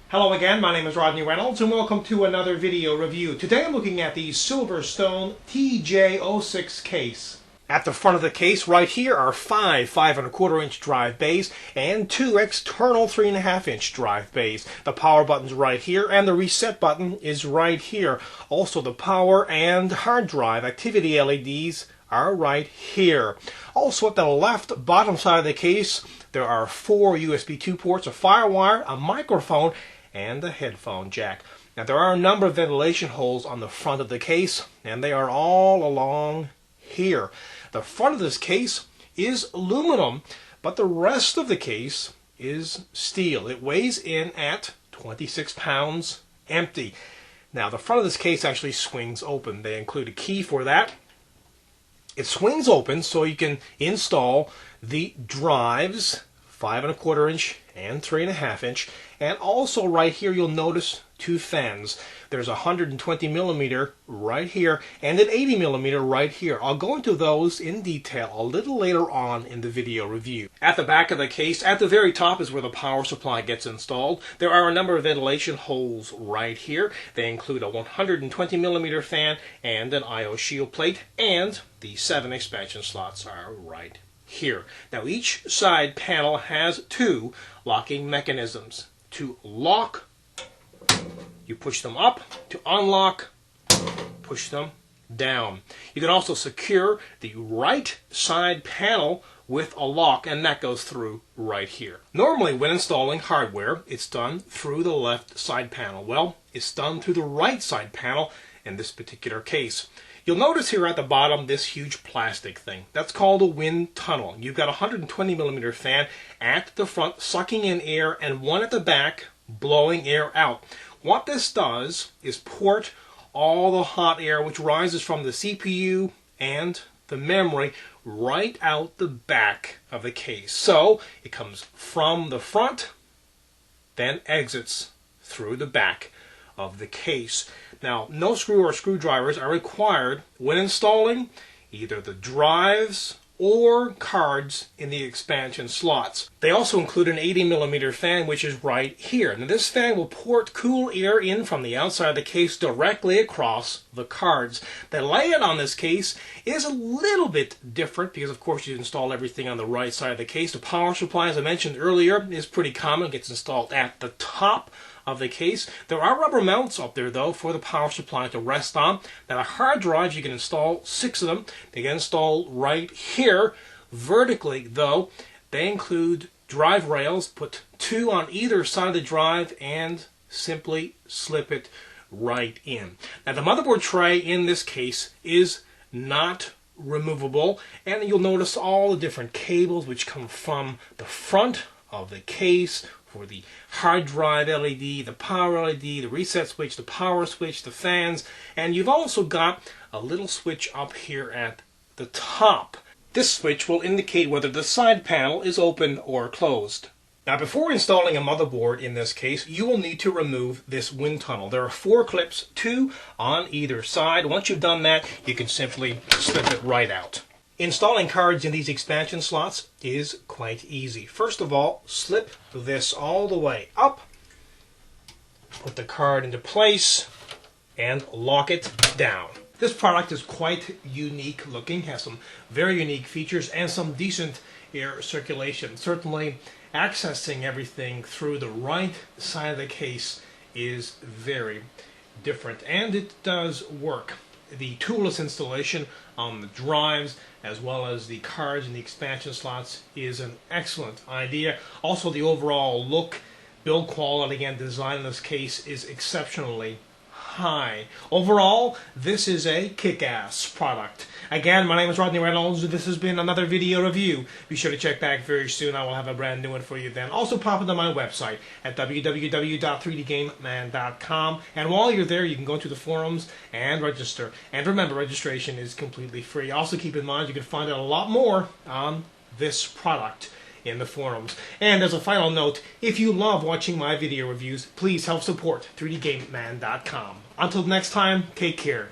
Hello again, my name is Rodney Reynolds and welcome to another video review. Today I'm looking at the SilverStone TJ06 case. At the front of the case right here are five 5¼ inch drive bays and two external 3½ inch drive bays. The power button's right here and the reset button is right here. Also the power and hard drive activity LEDs are right here. Also at the left bottom side of the case there are four USB 2 ports, a FireWire, a microphone, and a headphone jack. Now there are a number of ventilation holes on the front of the case, and they are all along here. The front of this case is aluminum, but the rest of the case is steel. It weighs in at 26 pounds empty. Now the front of this case actually swings open. They include a key for that. It swings open so you can install the drives, 5¼ inch and 3½ inch, and also right here you'll notice two fans. There's a 120mm right here and an 80mm right here. I'll go into those in detail a little later on in the video review. At the back of the case, at the very top, is where the power supply gets installed. There are a number of ventilation holes right here. They include a 120mm fan and an I/O shield plate, and the 7 expansion slots are right here. Now each side panel has two locking mechanisms. To lock, you push them up. To unlock, push them down. You can also secure the right side panel with a lock, and that goes through right here. Normally when installing hardware, it's done through the left side panel. Well, it's done through the right side panel in this particular case. You'll notice here at the bottom this huge plastic thing. That's called a wind tunnel. You've got a 120mm fan at the front sucking in air and one at the back blowing air out. What this does is port all the hot air which rises from the CPU and the memory right out the back of the case. So it comes from the front, then exits through the back of the case. Now, no screw or screwdrivers are required when installing either the drives or cards in the expansion slots. They also include an 80mm fan, which is right here. Now this fan will port cool air in from the outside of the case directly across the cards. The layout on this case is a little bit different because of course you install everything on the right side of the case. The power supply, as I mentioned earlier, is pretty common. It gets installed at the top of the case. There are rubber mounts up there though for the power supply to rest on. Now the hard drives, you can install 6 of them. They get installed right here vertically though. They include drive rails. Put 2 on either side of the drive and simply slip it right in. Now the motherboard tray in this case is not removable, and you'll notice all the different cables which come from the front of the case for the hard drive LED, the power LED, the reset switch, the power switch, the fans, and you've also got a little switch up here at the top. This switch will indicate whether the side panel is open or closed. Now before installing a motherboard in this case, you will need to remove this wind tunnel. There are 4 clips, 2 on either side. Once you've done that, you can simply slip it right out. Installing cards in these expansion slots is quite easy. First of all, slip this all the way up, put the card into place, and lock it down. This product is quite unique looking, has some very unique features and some decent air circulation. Certainly accessing everything through the right side of the case is very different, and it does work. The toolless installation on the drives as well as the cards and the expansion slots is an excellent idea. Also the overall look, build quality, and design in this case is exceptionally high. Overall, this is a kick-ass product. Again, my name is Rodney Reynolds. This has been another video review. Be sure to check back very soon. I will have a brand new one for you then. Also pop into my website at www.3dgameman.com. And while you're there, you can go to the forums and register. And remember, registration is completely free. Also keep in mind, you can find out a lot more on this product in the forums. And as a final note, if you love watching my video reviews, please help support 3dgameman.com. Until next time, take care.